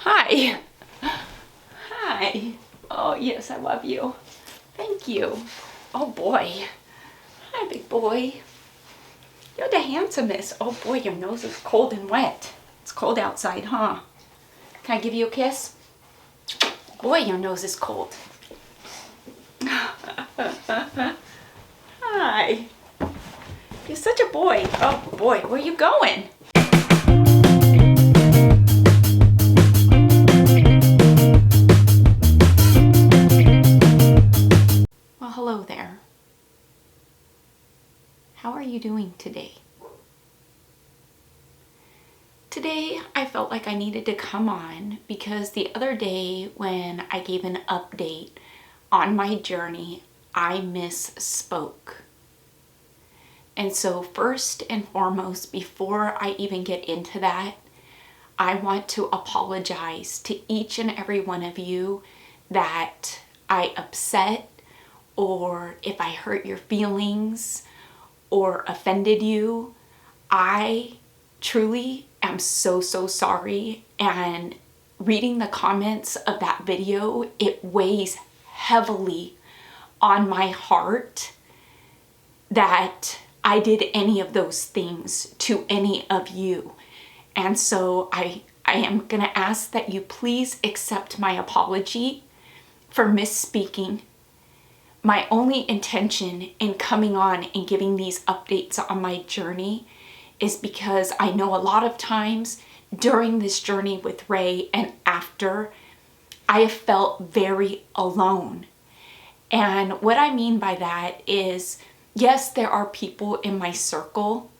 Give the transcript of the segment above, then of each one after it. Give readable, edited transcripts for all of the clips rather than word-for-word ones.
Hi. Hi. Oh, yes, I love you. Thank you. Oh, boy. Hi, big boy. You're the handsomest. Oh, boy, your nose is cold and wet. It's cold outside, huh? Can I give you a kiss? Boy, your nose is cold. Hi. You're such a boy. Oh, boy, where are you going? Well, hello there. How are you doing today? Today, I felt like I needed to come on because the other day when I gave an update on my journey, I misspoke. And so first and foremost, before I even get into that, I want to apologize to each and every one of you that I upset, or if I hurt your feelings or offended you. I truly am so sorry, and reading the comments of that video, it weighs heavily on my heart that I did any of those things to any of you. And so I am gonna ask that you please accept my apology for misspeaking. My only intention in coming on and giving these updates on my journey is because I know a lot of times during this journey with Ray and after, I have felt very alone. And what I mean by that is, yes, there are people in my circle,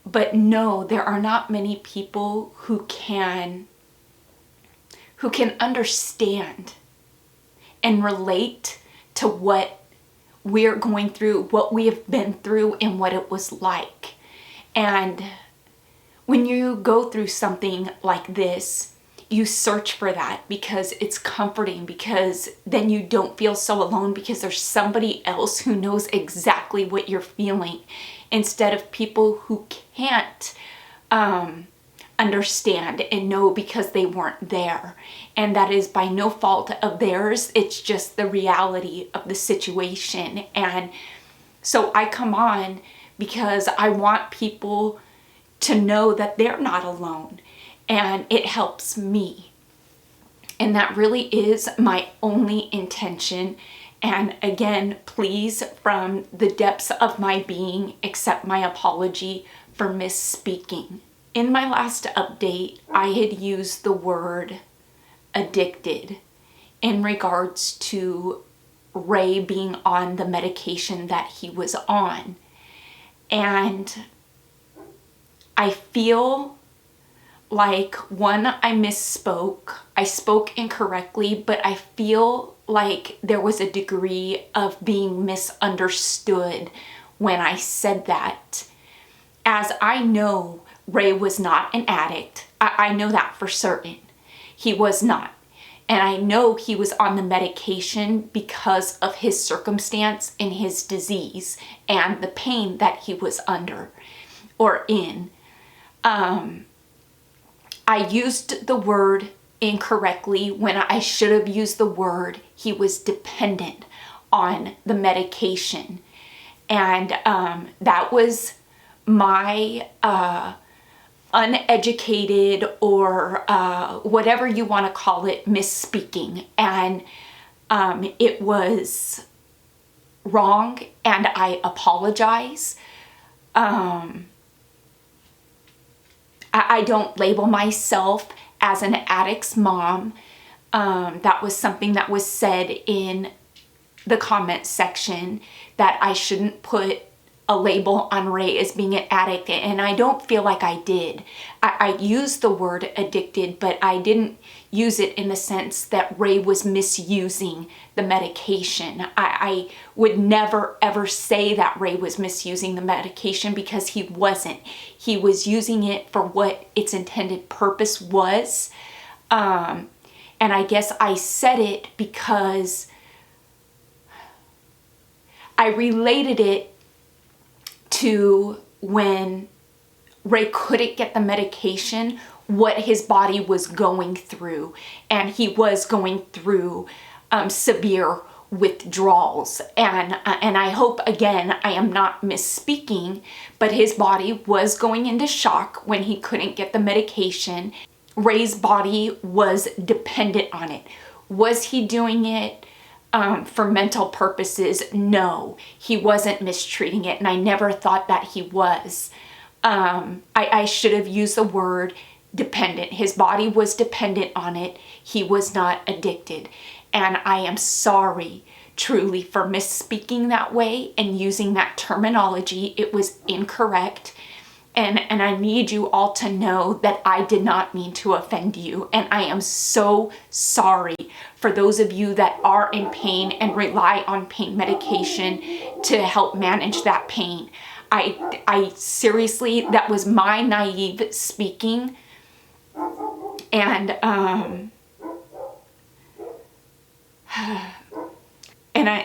but no, there are not many people who can understand and relate to what we're going through, what we have been through, and what it was like. And when you go through something like this, you search for that because it's comforting, because then you don't feel so alone because there's somebody else who knows exactly what you're feeling, instead of people who can't understand and know because they weren't there. And that is by no fault of theirs. It's just the reality of the situation. And so I come on because I want people to know that they're not alone, and it helps me. And that really is my only intention. And again, please, from the depths of my being, accept my apology for misspeaking. In my last update, I had used the word addicted in regards to Ray being on the medication that he was on. And I feel like, one, I misspoke. I spoke incorrectly, but I feel like there was a degree of being misunderstood when I said that. As I know, Ray was not an addict. I know that for certain. He was not. And I know he was on the medication because of his circumstance and his disease and the pain that he was under or in. I used the word incorrectly when I should have used the word he was dependent on the medication. And that was my uneducated, or whatever you want to call it, misspeaking. And it was wrong, and I apologize. I don't label myself as an addict's mom. That was something that was said in the comment section, that I shouldn't put a label on Ray as being an addict, and I don't feel like I did. I used the word addicted, but I didn't use it in the sense that Ray was misusing the medication. I would never ever say that Ray was misusing the medication, because he wasn't. He was using it for what its intended purpose was. And I guess I said it because I related it to when Ray couldn't get the medication, what his body was going through, and he was going through severe withdrawals. And I hope, again, I am not misspeaking, but his body was going into shock when he couldn't get the medication. Ray's body was dependent on it. Was he doing it for mental purposes? No, he wasn't mistreating it, and I never thought that he was. I should have used the word dependent. His body was dependent on it. He was not addicted. And I am sorry, truly, for misspeaking that way and using that terminology. It was incorrect. And I need you all to know that I did not mean to offend you. And I am so sorry for those of you that are in pain and rely on pain medication to help manage that pain. I seriously, that was my naive speaking. And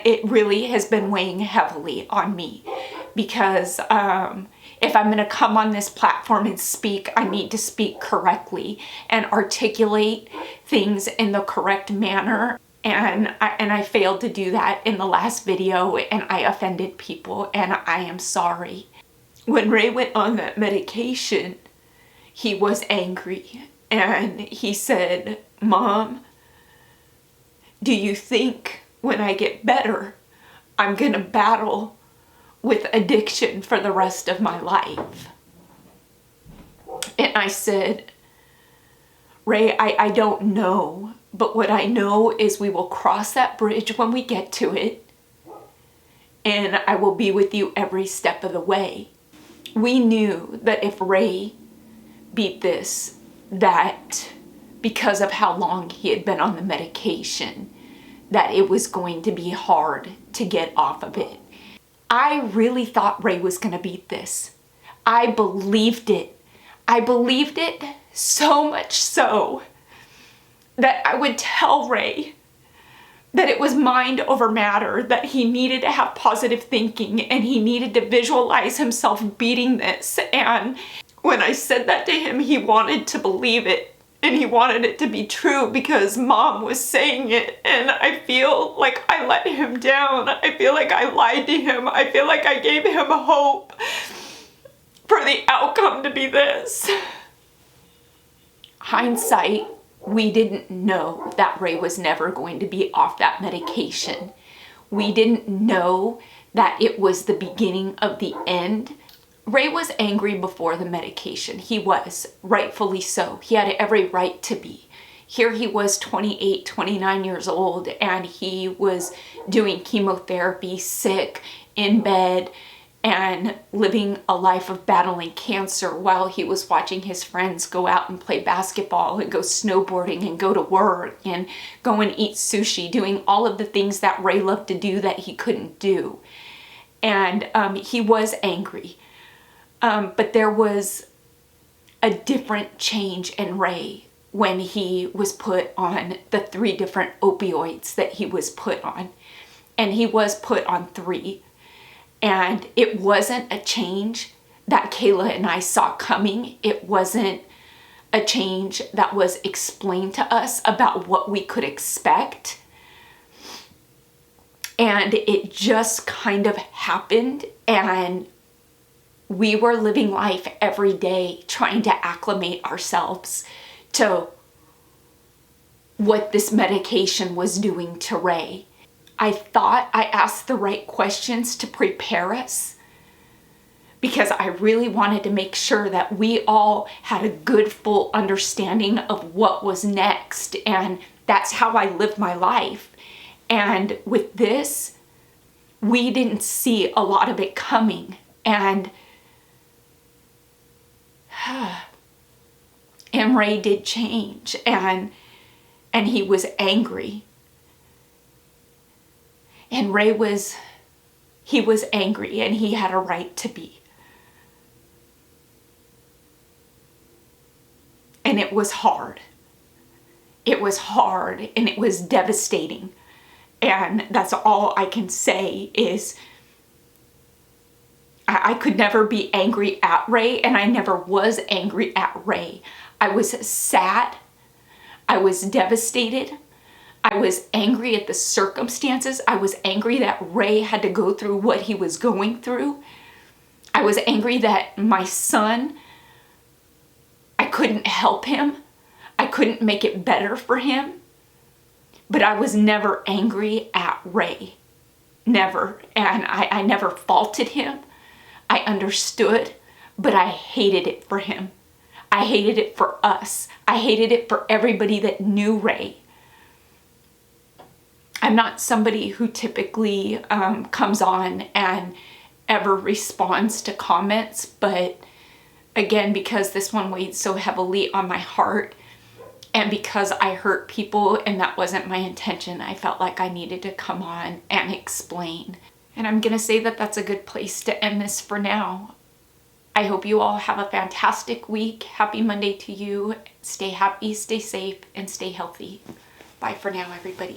it really has been weighing heavily on me, because if I'm going to come on this platform and speak, I need to speak correctly and articulate things in the correct manner. And I failed to do that in the last video, and I offended people, and I am sorry. When Ray went on that medication, he was angry, and he said, "Mom, do you think when I get better, I'm going to battle with addiction for the rest of my life?" And I said, "Ray, I don't know, but what I know is we will cross that bridge when we get to it, and I will be with you every step of the way." We knew that if Ray beat this, that because of how long he had been on the medication, that it was going to be hard to get off of it. I really thought Ray was going to beat this. I believed it. I believed it so much so that I would tell Ray that it was mind over matter, that he needed to have positive thinking and he needed to visualize himself beating this. And when I said that to him, he wanted to believe it. And he wanted it to be true because Mom was saying it, and I feel like I let him down. I feel like I lied to him. I feel like I gave him hope for the outcome to be this. Hindsight, we didn't know that Ray was never going to be off that medication. We didn't know that it was the beginning of the end. Ray was angry before the medication. He was, rightfully so. He had every right to be. Here he was 28, 29 years old, and he was doing chemotherapy, sick, in bed, and living a life of battling cancer while he was watching his friends go out and play basketball and go snowboarding and go to work and go and eat sushi, doing all of the things that Ray loved to do that he couldn't do. And he was angry. But there was a different change in Ray when he was put on the 3 different opioids that he was put on. And he was put on 3. And it wasn't a change that Kayla and I saw coming. It wasn't a change that was explained to us about what we could expect. And it just kind of happened, and we were living life every day trying to acclimate ourselves to what this medication was doing to Ray. I thought I asked the right questions to prepare us, because I really wanted to make sure that we all had a good, full understanding of what was next. And that's how I lived my life. And with this, we didn't see a lot of it coming. And Ray did change, and he was angry. And Ray was angry, and he had a right to be. And it was hard. It was hard, and it was devastating. And that's all I can say is I could never be angry at Ray, and I never was angry at Ray. I was sad. I was devastated. I was angry at the circumstances. I was angry that Ray had to go through what he was going through. I was angry that my son, I couldn't help him. I couldn't make it better for him. But I was never angry at Ray. Never. And I never faulted him. I understood, but I hated it for him. I hated it for us. I hated it for everybody that knew Ray. I'm not somebody who typically comes on and ever responds to comments, but again, because this one weighed so heavily on my heart, and because I hurt people and that wasn't my intention, I felt like I needed to come on and explain. And I'm gonna say that that's a good place to end this for now. I hope you all have a fantastic week. Happy Monday to you. Stay happy, stay safe, and stay healthy. Bye for now, everybody.